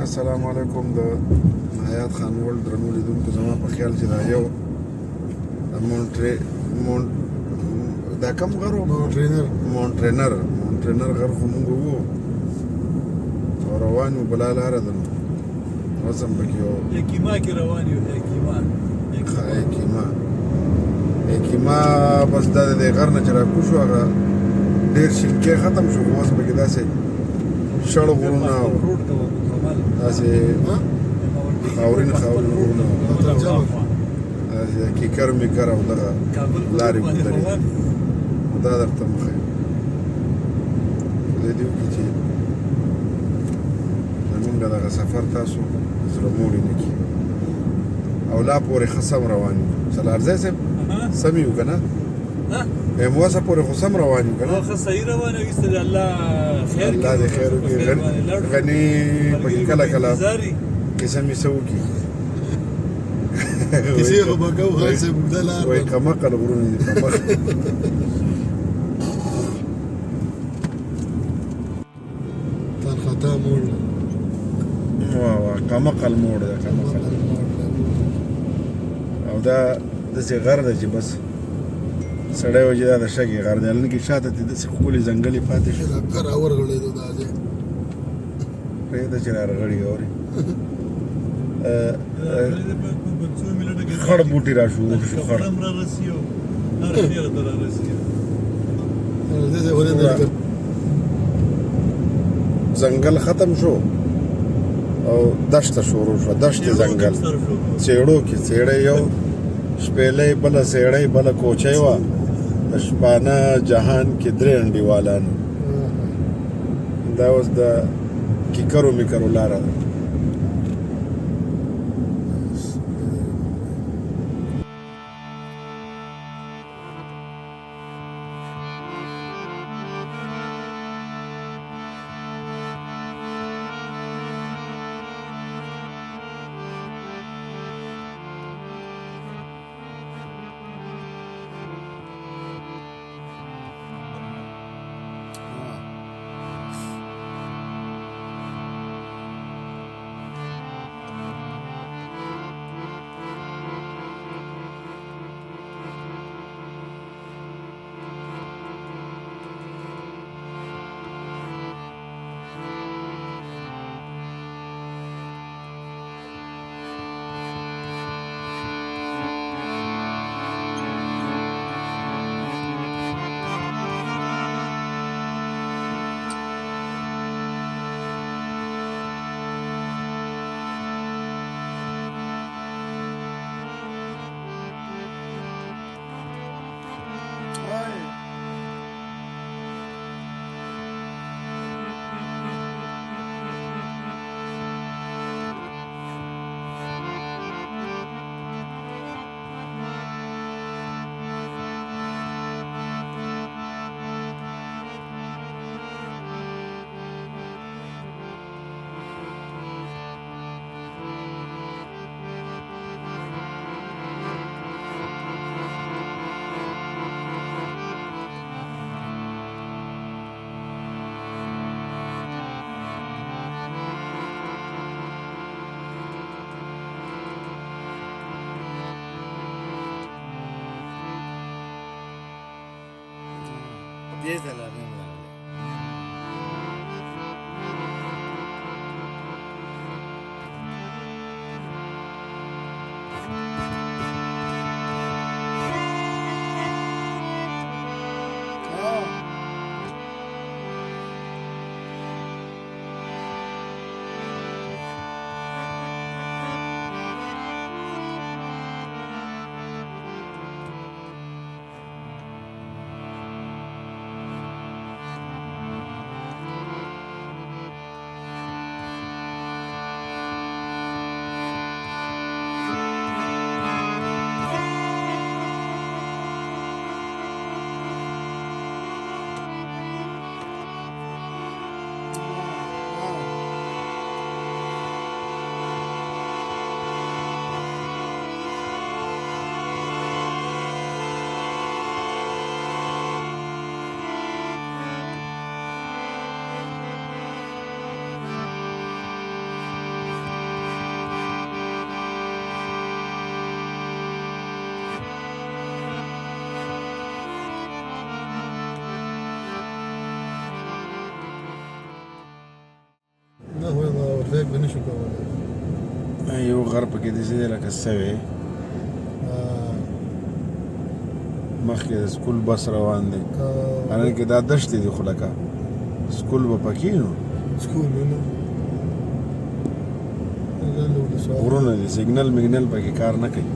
السلام علیکم د حیات خان ورلډ درنو لیدونکو زما په خیال چې دا یو دا کم غر و مونټرینر غر خو مونږ وو او روان یو بله لاره ده نو اوس هم پکې یو یکیما کې روان یو یکیما بس دا د غر نه چې راکوشو هغه ډېر شینکۍ ختم شو خو اوس پکې داسې شړ غرونه داسې خاورین غرونه کیکر میکر او دغه لارې ودرې دا درته مخه دې دې وکړي چې زمونږ دغه سفر تاسو زړه موړي نه کړي او لا پورې ښه سم روان یو سلارځی صاحب سم یو که نه موسه پورې خو سم روان یو که نه ښه صحیح روان یو ایسته دی الله خیر الله دې خیر وکړي غني پکې کله کله کیسه مې څه وکړي کسی خو به کوو خیر صاحب اوږده لار وایي کمقل غرونه دي کمقل ترخطا موړ کمقل موړ ده کمقل او دا داسې غر ده چې بس سړی وایي چې دا د شګې غر دی هلته کې شاته دې داسې ښکلې ځنګلې پاتې شو غر راورغړېدو دا ځای پرېږده چې رارغړي اورې خړ بوټي را شروع شو خړ ځنګل ختم شو او دشته شروع شوه دشتې ځنګل څېړو کې څېړۍ یو شپېلۍ بله څېړۍ بله کوچۍ وه د شپانه جهان کې درې انډیوالانو دا اوس د کیکرو میکرو لاره ده Desde la misma. بیک به نشو کولی یو غر پکې داسې دی لکه سوی مخکې د سکول بس روان دی حالانکې دا دښتې دي خو لکه سکول به پکې نو سکول نه غرونه دي سیګنل میګنل پکې کار نه کوي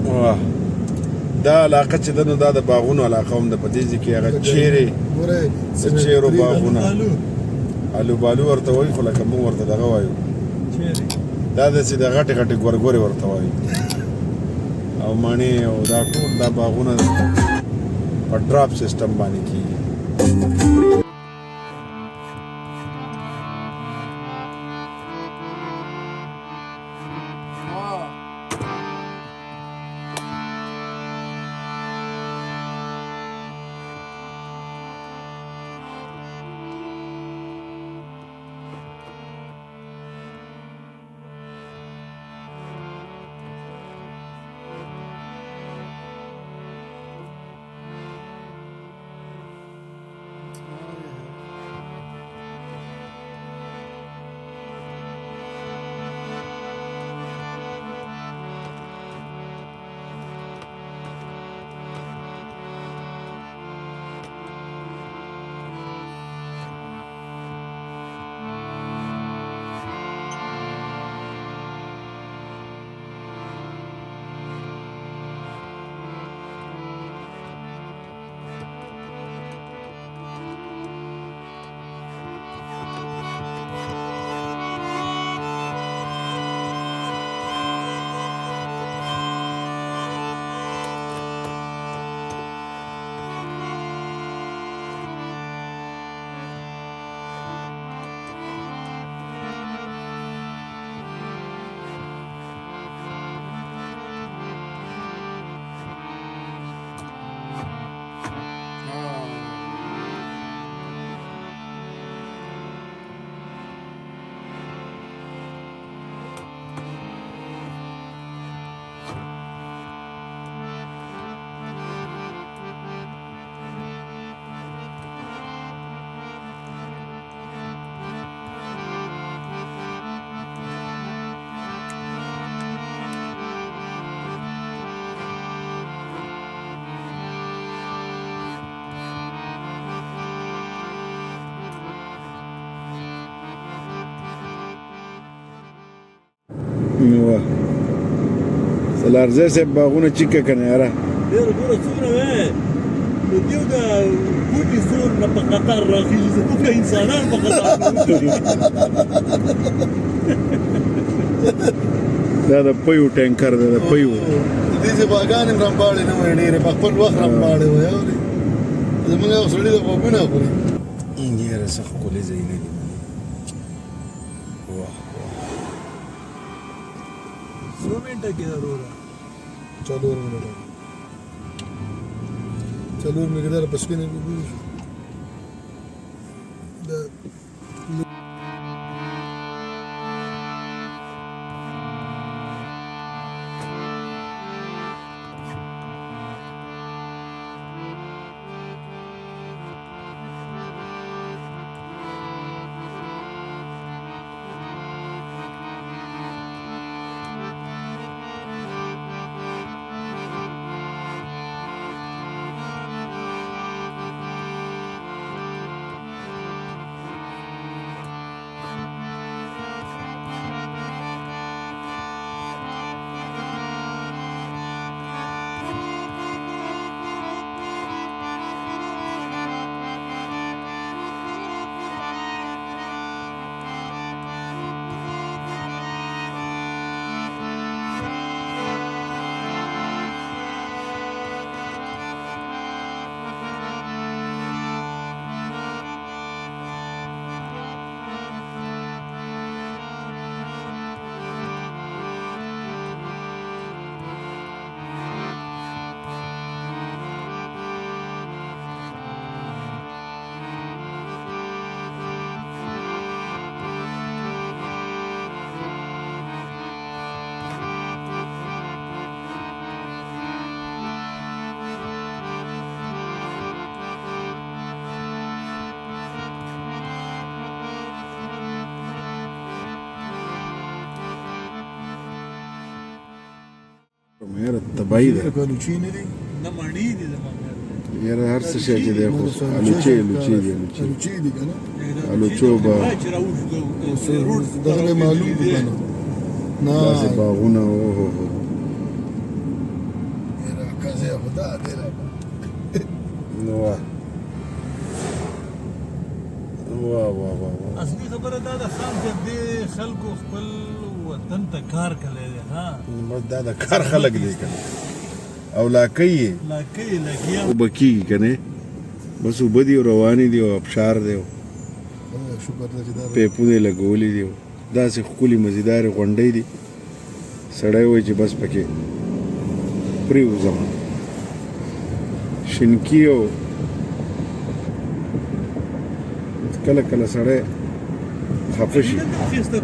واه دا علاقه چې ده نو دا د باغونو علاقه هم ده په دې ځای کې هغه چیرې د چیرو باغونه الو بالو ورته وایي خو لکه موږ ورته دغه وایو دا داسې د غټې غټې ګورګورې ورته وایي او مڼې او دا ټول دا باغونه په ډراپ سیسټم باندې کېږي سلارزه صاحب باغونه چیکه کنه یاره ډېر ګوره څومره وې نو دیو د بوټي سور نه په قطار راخېږي زموږ انسانان په قطار دا د پیو ټینکر دی د پیو دې چې باغان هم رمباړې نه وای ډېرې په خپل وخت رمباړې وای اورې زموږ یو سړي د غوږونه خوري ډېره سخت ښکلې ځایونه دي واه څو منټه کې ده وروره څلور منټه څلور منټه در په سپینه کې ګورې شو مېره تباهي ده کلوچی نه دي نه مڼې دي زمونږ یاره هر څه شی چې دی خو الوچې الوچې دي الوچې کلوچی دي کنه الوچو به چې راوځو دغه معلوم دي کنه داسې نه باغونه اوهو یاره کزه خدا دې را نو واه واه واه واه اصلي خبره دا ده خان چې دې خلکو خپل وطن ته کار کړی دی ها بس دا د کار خلک دی کنه او لاکۍ یې لکۍ لګیا اوبه کېږي که نه بس اوبه دي او روانې دي او ابشار دی او شکر دې چې دا پیپونه یې لګولي دي داسې ښکلي مزیدارې غونډۍ دي سړی وایي چې بس پکې پرېوځم شینکي او کله کله سړی خفه شي خسته